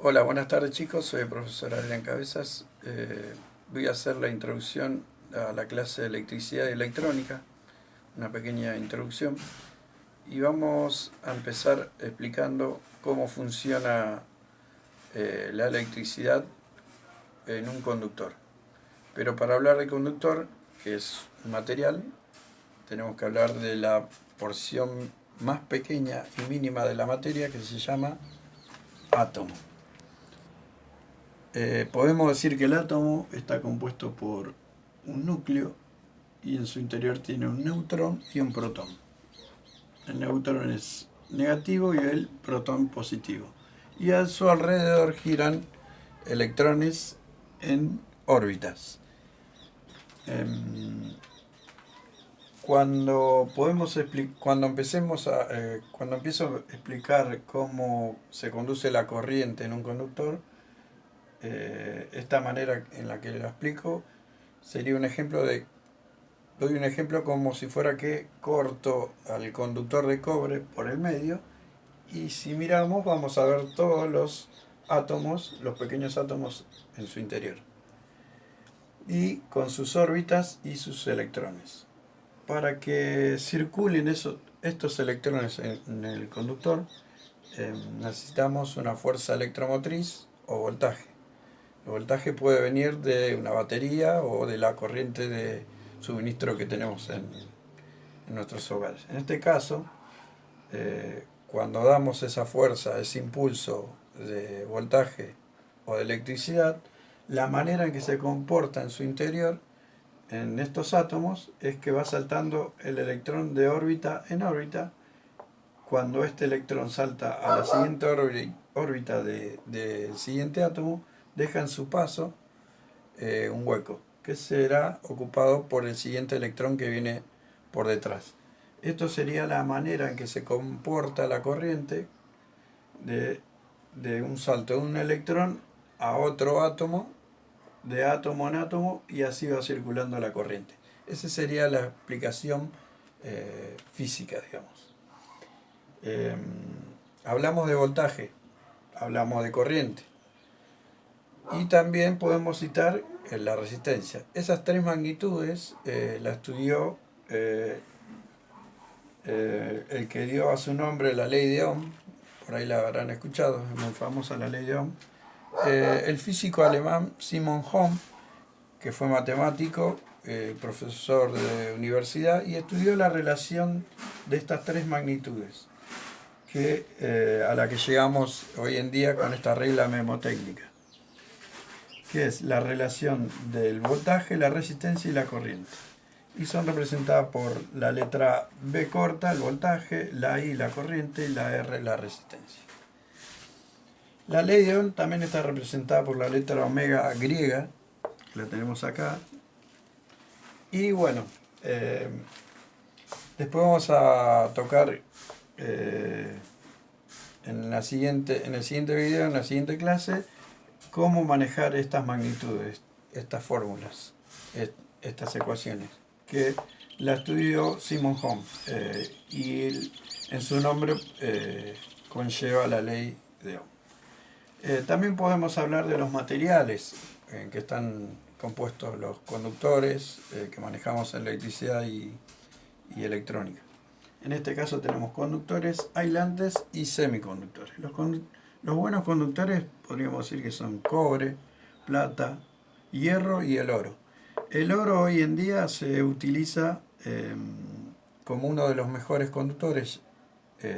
Hola, buenas tardes chicos, soy el profesor Adrián Cabezas. Voy a hacer la introducción a la clase de electricidad y electrónica, una pequeña introducción, y vamos a empezar explicando cómo funciona la electricidad en un conductor. Pero para hablar de conductor, que es un material, tenemos que hablar de la porción más pequeña y mínima de la materia que se llama átomo. Podemos decir que el átomo está compuesto por un núcleo y en su interior tiene un neutrón y un protón. El neutrón es negativo y el protón positivo. Y a su alrededor giran electrones en órbitas. Cuando empiezo a explicar cómo se conduce la corriente en un conductor, esta manera en la que lo explico sería un ejemplo de, doy un ejemplo como si fuera que corto al conductor de cobre por el medio y si miramos vamos a ver todos los átomos, los pequeños átomos en su interior y con sus órbitas y sus electrones. Para que circulen estos electrones en el conductor necesitamos una fuerza electromotriz o voltaje. El voltaje puede venir de una batería o de la corriente de suministro que tenemos en nuestros hogares. En este caso, cuando damos esa fuerza, ese impulso de voltaje o de electricidad, la manera en que se comporta en su interior, en estos átomos, es que va saltando el electrón de órbita en órbita. Cuando este electrón salta a la siguiente órbita del siguiente átomo, deja en su paso un hueco que será ocupado por el siguiente electrón que viene por detrás. Esto sería la manera en que se comporta la corriente de, de un salto de un electrón a otro átomo, de átomo en átomo, y así va circulando la corriente. Esa sería la explicación física, digamos. Eh, Hablamos de voltaje, hablamos de corriente, y también podemos citar la resistencia. Esas tres magnitudes la estudió el que dio a su nombre la ley de Ohm, por ahí la habrán escuchado, es muy famosa la ley de Ohm. El físico alemán Simon Ohm, que fue matemático, profesor de universidad, y estudió la relación de estas tres magnitudes, a la que llegamos hoy en día con esta regla memotécnica, que es la relación del voltaje, la resistencia y la corriente. Y son representadas por la letra B corta, el voltaje, la I, la corriente, y la R, la resistencia. La ley de Ohm también está representada por la letra omega griega, que la tenemos acá. Y bueno, después vamos a tocar en el siguiente video, en la siguiente clase, cómo manejar estas magnitudes, estas fórmulas, estas ecuaciones, que la estudió Simon Ohm y en su nombre conlleva la ley de Ohm. También podemos hablar de los materiales en que están compuestos los conductores que manejamos en electricidad y electrónica. En este caso tenemos conductores, aislantes y semiconductores. Los buenos conductores podríamos decir que son cobre, plata, hierro y el oro. El oro hoy en día se utiliza como uno de los mejores conductores,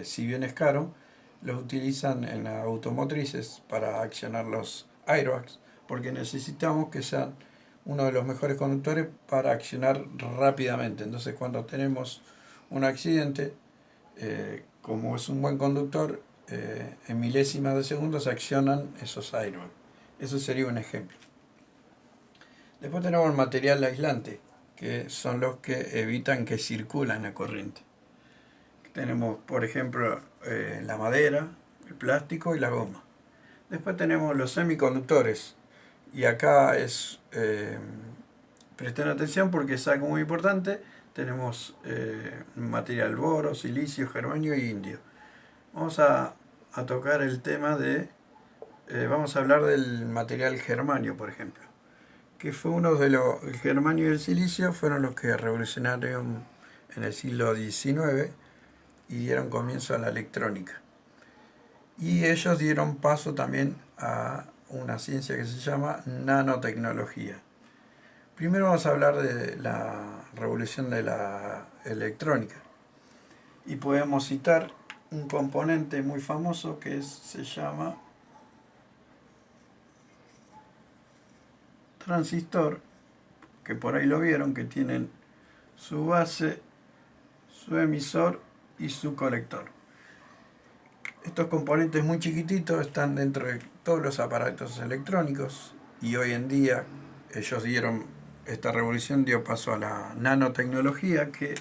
si bien es caro, los utilizan en las automotrices para accionar los airbags, porque necesitamos que sean uno de los mejores conductores para accionar rápidamente. Entonces cuando tenemos un accidente, como es un buen conductor, en milésimas de segundos se accionan esos airbags. Eso sería un ejemplo. Después tenemos el material aislante, que son los que evitan que circulan la corriente. Tenemos, por ejemplo, la madera, el plástico y la goma. Después tenemos los semiconductores. Y acá presten atención porque es algo muy importante. Tenemos material boro, silicio, germanio y indio. Vamos a tocar el tema de Vamos a hablar del material germanio, por ejemplo, que fue uno de los, el germanio y el silicio fueron los que revolucionaron en el siglo XIX y dieron comienzo a la electrónica. Y ellos dieron paso también a una ciencia que se llama nanotecnología. Primero vamos a hablar de la revolución de la electrónica. Y podemos citar un componente muy famoso se llama transistor, que por ahí lo vieron, que tienen su base, su emisor y su colector. Estos componentes muy chiquititos están dentro de todos los aparatos electrónicos y hoy en día esta revolución dio paso a la nanotecnología, que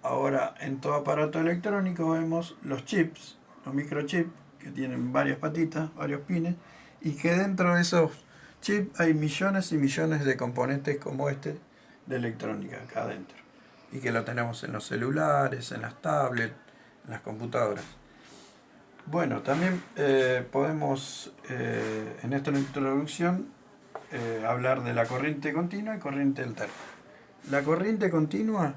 ahora en todo aparato electrónico vemos los chips, los microchips, que tienen varias patitas, varios pines, y que dentro de esos chips hay millones y millones de componentes como este de electrónica acá adentro. Y que lo tenemos en los celulares, en las tablets, en las computadoras. Bueno, también podemos en esta introducción hablar de la corriente continua y corriente alterna. La corriente continua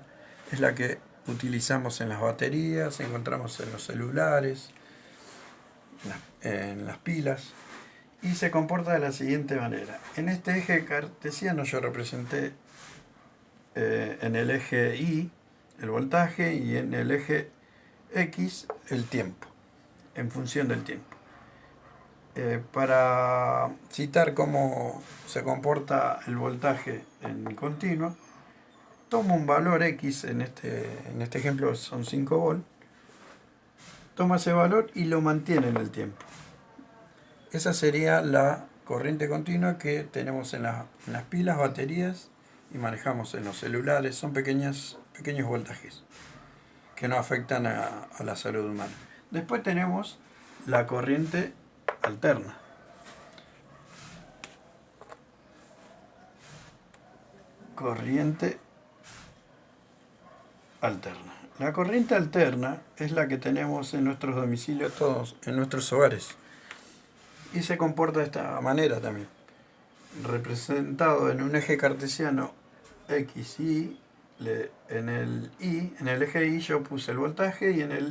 es la que utilizamos en las baterías, encontramos en los celulares, en las pilas, y se comporta de la siguiente manera. En este eje cartesiano yo representé en el eje Y el voltaje y en el eje X el tiempo, en función del tiempo. Para citar cómo se comporta el voltaje en continuo, tomo un valor X, en este ejemplo son 5 volt, toma ese valor y lo mantiene en el tiempo. Esa sería la corriente continua que tenemos en las pilas, baterías y manejamos en los celulares. Son pequeños voltajes que no afectan a la salud humana. Después tenemos la corriente alterna. Corriente alterna. La corriente alterna es la que tenemos en nuestros domicilios todos, en nuestros hogares. Y se comporta de esta manera también. Representado en un eje cartesiano X y en el eje Y yo puse el voltaje y en el